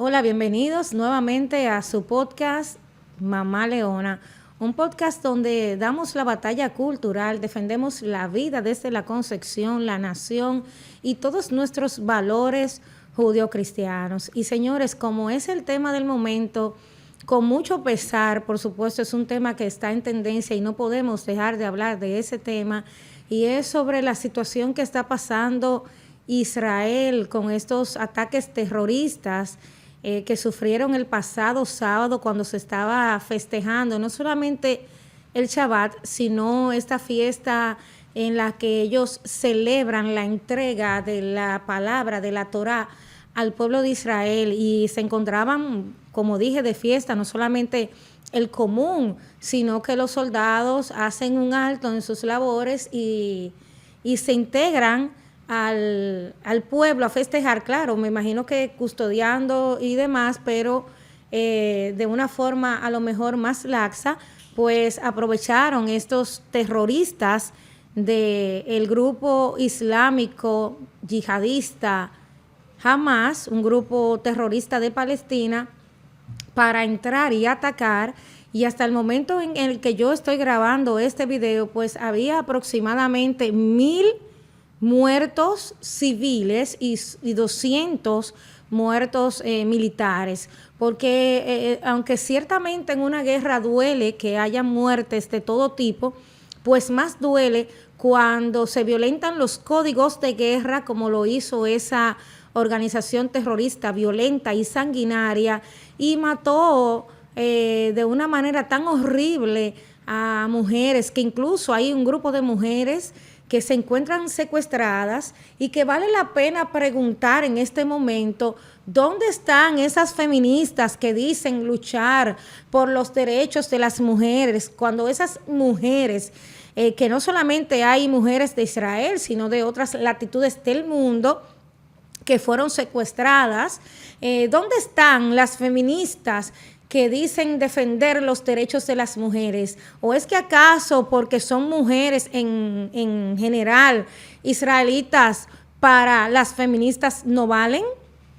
Hola, bienvenidos nuevamente a su podcast Mamá Leona, un podcast donde damos la batalla cultural, defendemos la vida desde la concepción, la nación y todos nuestros valores judio-cristianos. Y señores, como es el tema del momento, con mucho pesar, por supuesto, es un tema que está en tendencia y no podemos dejar de hablar de ese tema, y es sobre la situación que está pasando Israel con estos ataques terroristas que sufrieron el pasado sábado cuando se estaba festejando no solamente el Shabbat, sino esta fiesta en la que ellos celebran la entrega de la palabra, de la Torá, al pueblo de Israel, y se encontraban, como dije, de fiesta, no solamente el común, sino que los soldados hacen un alto en sus labores y se integran al pueblo a festejar, claro, me imagino que custodiando y demás, pero de una forma a lo mejor más laxa, pues aprovecharon estos terroristas del grupo islámico yihadista Hamas, un grupo terrorista de Palestina, para entrar y atacar. Y hasta el momento en el que yo estoy grabando este video, pues había aproximadamente 1,000 muertos civiles y 200 muertos militares, porque aunque ciertamente en una guerra duele que haya muertes de todo tipo, pues más duele cuando se violentan los códigos de guerra, como lo hizo esa organización terrorista violenta y sanguinaria, y mató de una manera tan horrible a mujeres, que incluso hay un grupo de mujeres que se encuentran secuestradas y que vale la pena preguntar en este momento, ¿dónde están esas feministas que dicen luchar por los derechos de las mujeres, cuando esas mujeres, que no solamente hay mujeres de Israel, sino de otras latitudes del mundo, que fueron secuestradas? ¿Dónde están las feministas que dicen defender los derechos de las mujeres? ¿O es que acaso porque son mujeres en general israelitas, para las feministas no valen?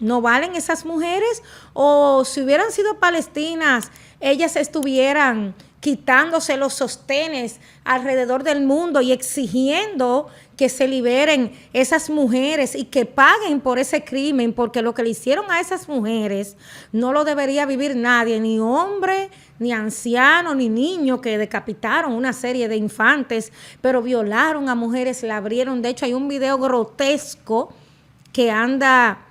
¿No valen esas mujeres? ¿O si hubieran sido palestinas, ellas estuvieran quitándose los sostenes alrededor del mundo y exigiendo que se liberen esas mujeres y que paguen por ese crimen? Porque lo que le hicieron a esas mujeres no lo debería vivir nadie, ni hombre, ni anciano, ni niño, que decapitaron una serie de infantes, pero violaron a mujeres, la abrieron. De hecho, hay un video grotesco que anda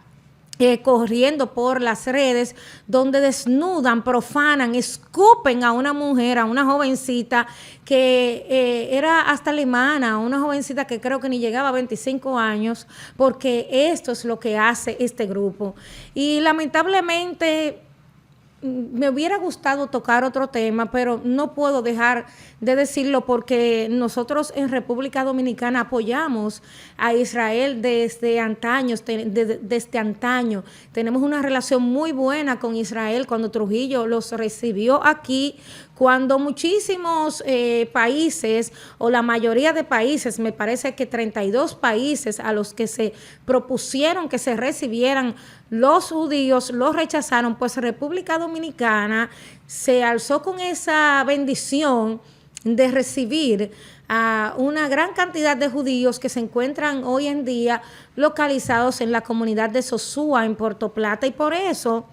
corriendo por las redes, donde desnudan, profanan, escupen a una mujer, a una jovencita que era hasta alemana, una jovencita que creo que ni llegaba a 25 años, porque esto es lo que hace este grupo. Y lamentablemente me hubiera gustado tocar otro tema, pero no puedo dejar de decirlo, porque nosotros en República Dominicana apoyamos a Israel desde antaño, desde antaño. Tenemos una relación muy buena con Israel. Cuando Trujillo los recibió aquí, cuando muchísimos países, o la mayoría de países, me parece que 32 países a los que se propusieron que se recibieran los judíos, los rechazaron, pues República Dominicana se alzó con esa bendición de recibir a una gran cantidad de judíos que se encuentran hoy en día localizados en la comunidad de Sosúa, en Puerto Plata. Y por eso,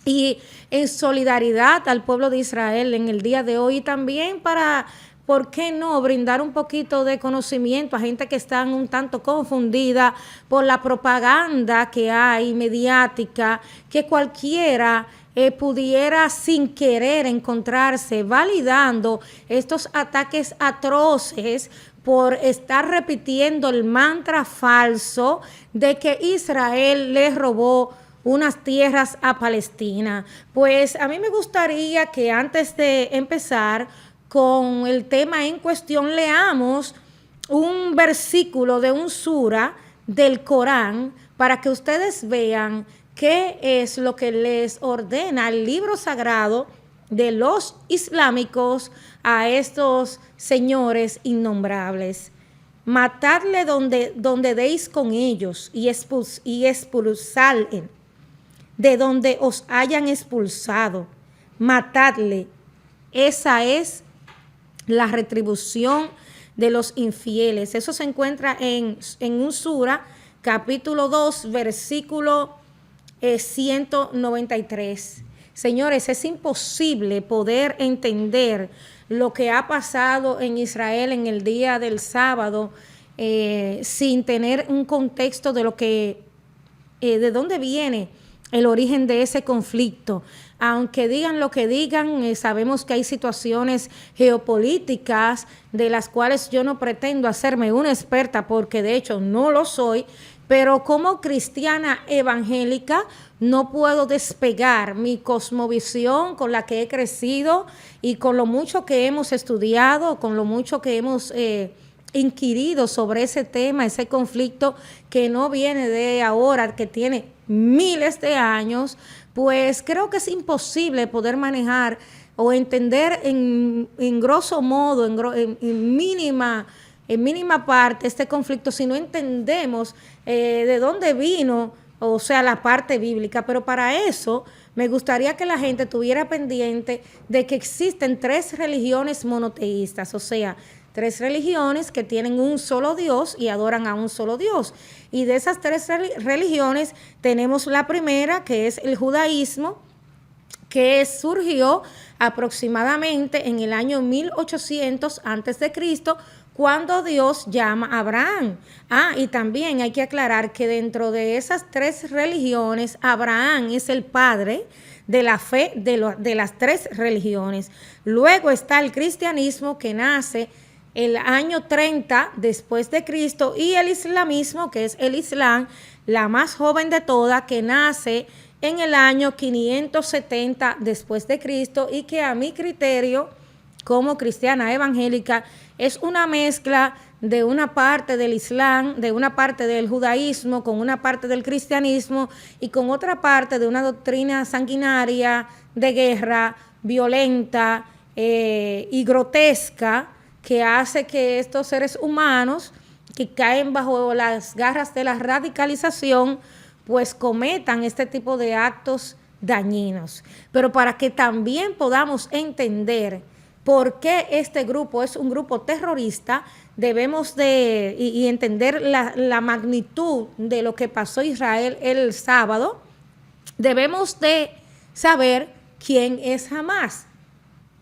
y en solidaridad al pueblo de Israel en el día de hoy, y también para, ¿por qué no?, brindar un poquito de conocimiento a gente que está un tanto confundida por la propaganda que hay mediática, que cualquiera pudiera sin querer encontrarse validando estos ataques atroces por estar repitiendo el mantra falso de que Israel le robó unas tierras a Palestina. Pues a mí me gustaría que antes de empezar con el tema en cuestión, leamos un versículo de un sura del Corán para que ustedes vean qué es lo que les ordena el libro sagrado de los islámicos a estos señores innombrables. Matadle donde deis con ellos y expulsadle de donde os hayan expulsado, matadle. Esa es la retribución de los infieles. Eso se encuentra en un sura, capítulo 2, versículo 193. Señores, es imposible poder entender lo que ha pasado en Israel en el día del sábado sin tener un contexto de lo que, de dónde viene el origen de ese conflicto. Aunque digan lo que digan, sabemos que hay situaciones geopolíticas de las cuales yo no pretendo hacerme una experta, porque de hecho no lo soy, pero como cristiana evangélica no puedo despegar mi cosmovisión con la que he crecido y con lo mucho que hemos estudiado, con lo mucho que hemos inquirido sobre ese tema, ese conflicto que no viene de ahora, que tiene miles de años. Pues creo que es imposible poder manejar o entender en grosso modo, en mínima parte este conflicto si no entendemos de dónde vino, o sea, la parte bíblica. Pero para eso me gustaría que la gente tuviera pendiente de que existen 3 religiones monoteístas, o sea, 3 religiones que tienen un solo Dios y adoran a un solo Dios. Y de esas 3 religiones tenemos la primera, que es el judaísmo, que surgió aproximadamente en el año 1800 antes de Cristo, cuando Dios llama a Abraham. Y también hay que aclarar que dentro de esas 3 religiones, Abraham es el padre de la fe de las 3 religiones. Luego está el cristianismo, que nace el año 30 después de Cristo, y el islamismo, que es el Islam, la más joven de todas, que nace en el año 570 después de Cristo, y que a mi criterio, como cristiana evangélica, es una mezcla de una parte del Islam, de una parte del judaísmo, con una parte del cristianismo y con otra parte de una doctrina sanguinaria, de guerra, violenta y grotesca, que hace que estos seres humanos que caen bajo las garras de la radicalización, pues cometan este tipo de actos dañinos. Pero para que también podamos entender por qué este grupo es un grupo terrorista, debemos de y entender la magnitud de lo que pasó en Israel el sábado. Debemos de saber quién es Hamás,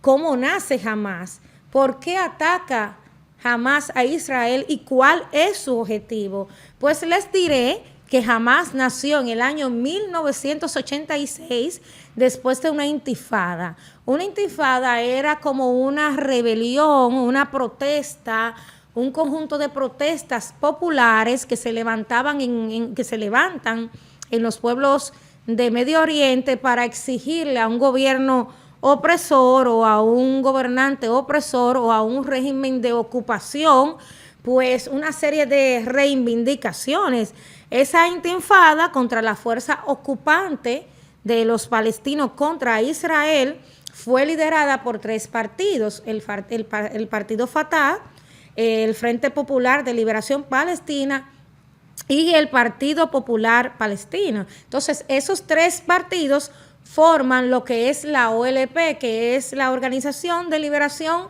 cómo nace Hamás, por qué ataca Hamás a Israel y cuál es su objetivo. Pues les diré que Hamás nació en el año 1986 después de una intifada. Una intifada era como una rebelión, una protesta, un conjunto de protestas populares que se levantaban que se levantan en los pueblos de Medio Oriente para exigirle a un gobierno opresor o a un gobernante opresor o a un régimen de ocupación, pues una serie de reivindicaciones. Esa intifada contra la fuerza ocupante de los palestinos contra Israel fue liderada por 3 partidos, el Partido Fatah, el Frente Popular de Liberación Palestina y el Partido Popular Palestino. Entonces, esos 3 partidos forman lo que es la OLP, que es la Organización de Liberación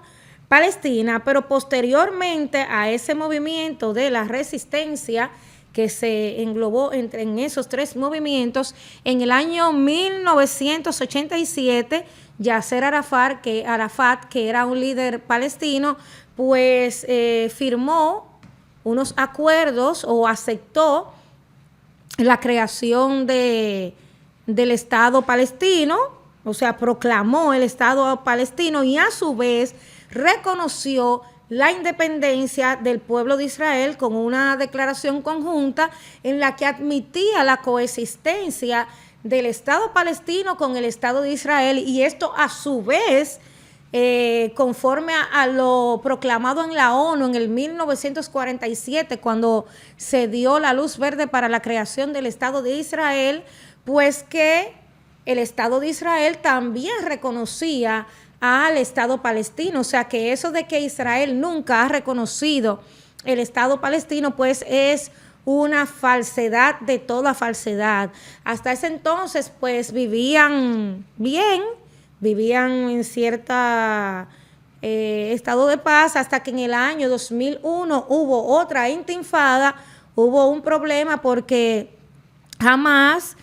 Palestina, pero posteriormente a ese movimiento de la resistencia que se englobó en esos 3 movimientos, en el año 1987, Yasser Arafat, que era un líder palestino, pues firmó unos acuerdos o aceptó la creación del Estado palestino, o sea, proclamó el Estado palestino y a su vez reconoció la independencia del pueblo de Israel con una declaración conjunta en la que admitía la coexistencia del Estado palestino con el Estado de Israel, y esto a su vez, conforme a lo proclamado en la ONU en el 1947, cuando se dio la luz verde para la creación del Estado de Israel, pues que el Estado de Israel también reconocía al Estado palestino. O sea que eso de que Israel nunca ha reconocido el Estado palestino, pues es una falsedad de toda falsedad. Hasta ese entonces, pues vivían bien, vivían en cierta estado de paz, hasta que en el año 2001 hubo otra intifada, hubo un problema porque Hamás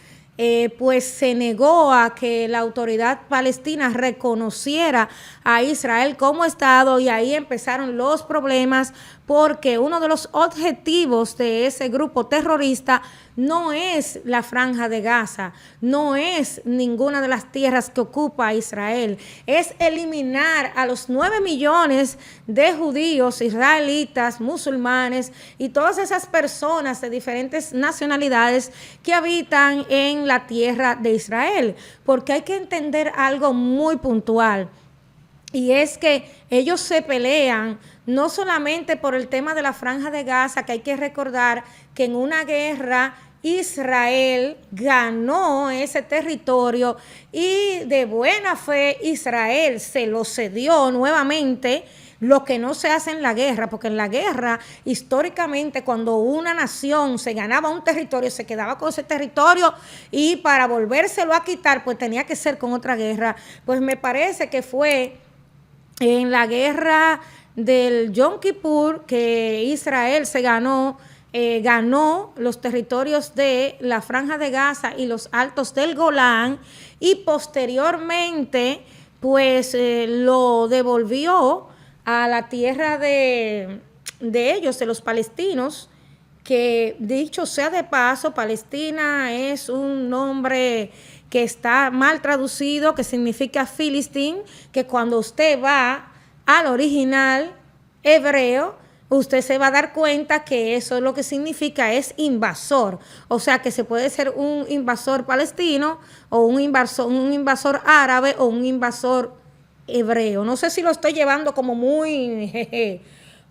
pues se negó a que la autoridad palestina reconociera a Israel como Estado, y ahí empezaron los problemas, porque uno de los objetivos de ese grupo terrorista no es la Franja de Gaza, no es ninguna de las tierras que ocupa Israel, es eliminar a los 9 millones de judíos, israelitas, musulmanes y todas esas personas de diferentes nacionalidades que habitan en la tierra de Israel, porque hay que entender algo muy puntual. Y es que ellos se pelean no solamente por el tema de la Franja de Gaza, que hay que recordar que en una guerra Israel ganó ese territorio y de buena fe Israel se lo cedió nuevamente, lo que no se hace en la guerra, porque en la guerra, históricamente, cuando una nación se ganaba un territorio, se quedaba con ese territorio, y para volvérselo a quitar, pues tenía que ser con otra guerra. Pues me parece que fue en la guerra del Yom Kippur que Israel se ganó los territorios de la Franja de Gaza y los altos del Golán, y posteriormente pues lo devolvió a la tierra de ellos, de los palestinos, que dicho sea de paso, Palestina es un nombre que está mal traducido, que significa Filistín, que cuando usted va al original hebreo, usted se va a dar cuenta que eso lo que significa es invasor. O sea, que se puede ser un invasor palestino o un invasor árabe o un invasor hebreo. No sé si lo estoy llevando como muy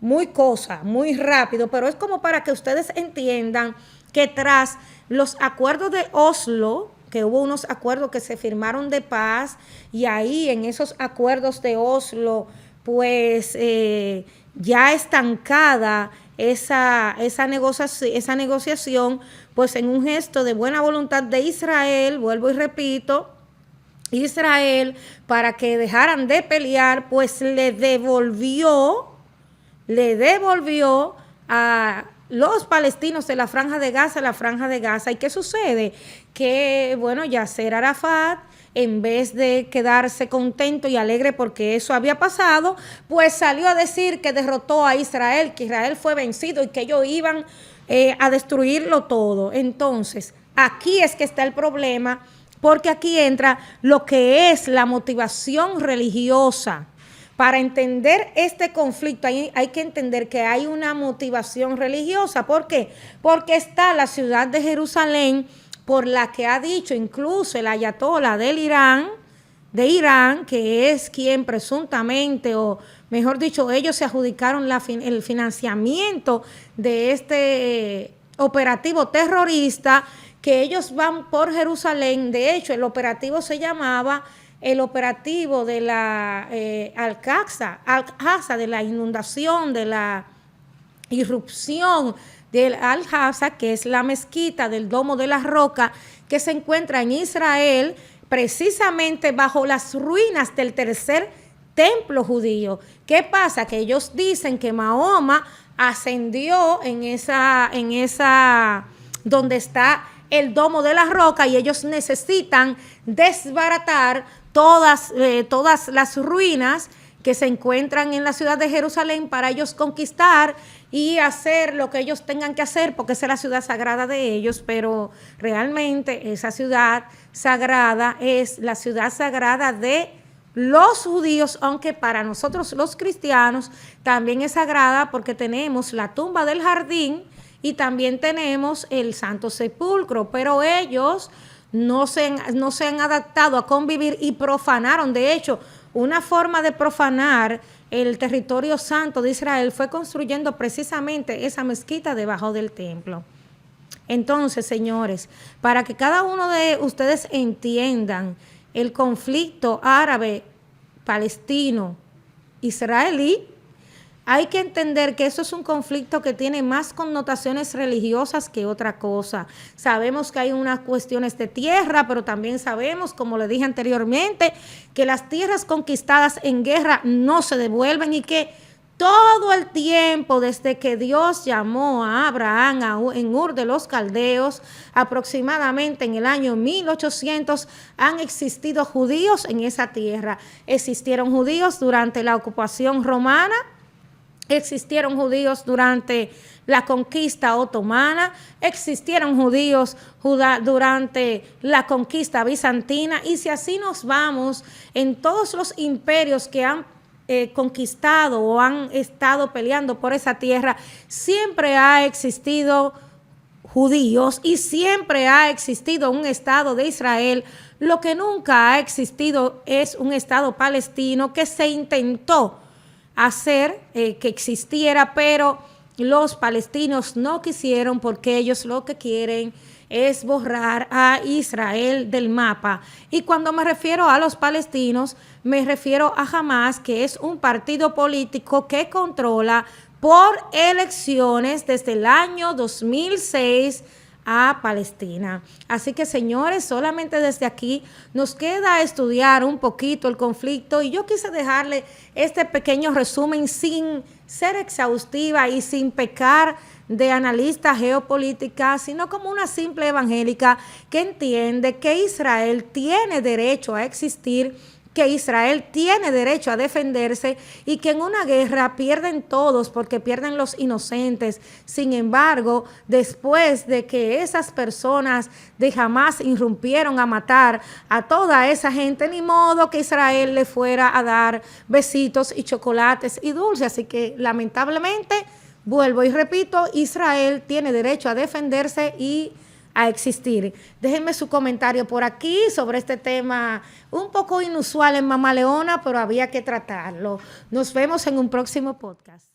muy rápido, pero es como para que ustedes entiendan que tras los acuerdos de Oslo, que hubo unos acuerdos que se firmaron de paz, y ahí en esos acuerdos de Oslo, pues ya estancada esa negociación, pues en un gesto de buena voluntad de Israel, vuelvo y repito, Israel, para que dejaran de pelear, pues le devolvió a los palestinos de la Franja de Gaza. ¿Y qué sucede? Que, bueno, Yasser Arafat, en vez de quedarse contento y alegre porque eso había pasado, pues salió a decir que derrotó a Israel, que Israel fue vencido y que ellos iban a destruirlo todo. Entonces, aquí es que está el problema, porque aquí entra lo que es la motivación religiosa. Para entender este conflicto hay que entender que hay una motivación religiosa. ¿Por qué? Porque está la ciudad de Jerusalén, por la que ha dicho incluso el ayatolá de Irán, que es quien presuntamente, o mejor dicho, ellos se adjudicaron el financiamiento de este operativo terrorista, que ellos van por Jerusalén. De hecho, el operativo se llamaba el operativo de la Al-Aqsa, de la inundación, de la irrupción del Al-Aqsa, que es la mezquita del Domo de la Roca, que se encuentra en Israel, precisamente bajo las ruinas del tercer templo judío. ¿Qué pasa? Que ellos dicen que Mahoma ascendió en esa donde está el Domo de la Roca, y ellos necesitan desbaratar todas las ruinas que se encuentran en la ciudad de Jerusalén para ellos conquistar y hacer lo que ellos tengan que hacer, porque esa es la ciudad sagrada de ellos. Pero realmente esa ciudad sagrada es la ciudad sagrada de los judíos, aunque para nosotros los cristianos también es sagrada, porque tenemos la tumba del jardín y también tenemos el Santo Sepulcro, pero ellos no se han adaptado a convivir y profanaron. De hecho, una forma de profanar el territorio santo de Israel fue construyendo precisamente esa mezquita debajo del templo. Entonces, señores, para que cada uno de ustedes entiendan el conflicto árabe, palestino, israelí, Hay que entender que eso es un conflicto que tiene más connotaciones religiosas que otra cosa. Sabemos que hay unas cuestiones de tierra, pero también sabemos, como le dije anteriormente, que las tierras conquistadas en guerra no se devuelven y que todo el tiempo, desde que Dios llamó a Abraham en Ur de los Caldeos, aproximadamente en el año 1800, han existido judíos en esa tierra. Existieron judíos durante la ocupación romana, existieron judíos durante la conquista otomana, existieron judíos durante la conquista bizantina, y si así nos vamos, en todos los imperios que han conquistado o han estado peleando por esa tierra, siempre ha existido judíos y siempre ha existido un Estado de Israel. Lo que nunca ha existido es un Estado palestino, que se intentó hacer que existiera, pero los palestinos no quisieron, porque ellos lo que quieren es borrar a Israel del mapa. Y cuando me refiero a los palestinos, me refiero a Hamás, que es un partido político que controla por elecciones desde el año 2006 a Palestina. Así que, señores, solamente desde aquí nos queda estudiar un poquito el conflicto, y yo quise dejarle este pequeño resumen sin ser exhaustiva y sin pecar de analista geopolítica, sino como una simple evangélica que entiende que Israel tiene derecho a existir, que Israel tiene derecho a defenderse, y que en una guerra pierden todos porque pierden los inocentes. Sin embargo, después de que esas personas de Hamás irrumpieron a matar a toda esa gente, ni modo que Israel le fuera a dar besitos y chocolates y dulces. Así que, lamentablemente, vuelvo y repito, Israel tiene derecho a defenderse y a existir. Déjenme su comentario por aquí sobre este tema un poco inusual en Mamá Leona, pero había que tratarlo. Nos vemos en un próximo podcast.